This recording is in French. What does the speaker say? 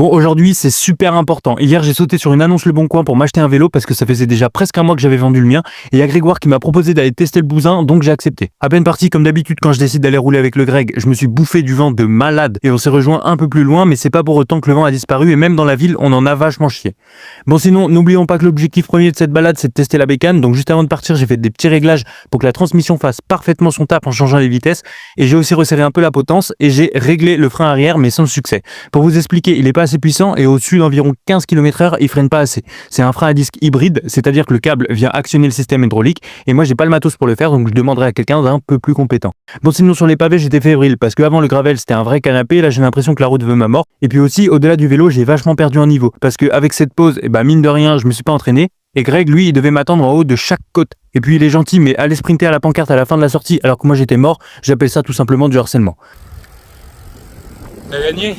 Bon, aujourd'hui, c'est super important. Hier, j'ai sauté sur une annonce Le Bon Coin pour m'acheter un vélo parce que ça faisait déjà presque un mois que j'avais vendu le mien. Et il y a Grégoire qui m'a proposé d'aller tester le bousin, donc j'ai accepté. À peine parti, comme d'habitude, quand je décide d'aller rouler avec le Greg, je me suis bouffé du vent de malade et on s'est rejoint un peu plus loin, mais c'est pas pour autant que le vent a disparu et même dans la ville, on en a vachement chié. Bon, sinon, n'oublions pas que l'objectif premier de cette balade, c'est de tester la bécane. Donc juste avant de partir, j'ai fait des petits réglages pour que la transmission fasse parfaitement son taf en changeant les vitesses. Et j'ai aussi resserré un peu la potence et j'ai réglé le frein arrière, mais sans succès. Pour vous expliquer, il est pas assez puissant et au-dessus d'environ 15 km/h, il freine pas assez. C'est un frein à disque hybride, c'est-à-dire que le câble vient actionner le système hydraulique et moi j'ai pas le matos pour le faire, donc je demanderai à quelqu'un d'un peu plus compétent. Bon, sinon sur les pavés, j'étais fébrile parce qu'avant le gravel c'était un vrai canapé, là j'ai l'impression que la route veut ma mort. Et puis aussi au-delà du vélo, j'ai vachement perdu en niveau parce qu'avec cette pause, mine de rien, je me suis pas entraîné. Et Greg, lui, il devait m'attendre en haut de chaque côte. Et puis il est gentil, mais aller sprinter à la pancarte à la fin de la sortie alors que moi j'étais mort, j'appelle ça tout simplement du harcèlement. T'as gagné?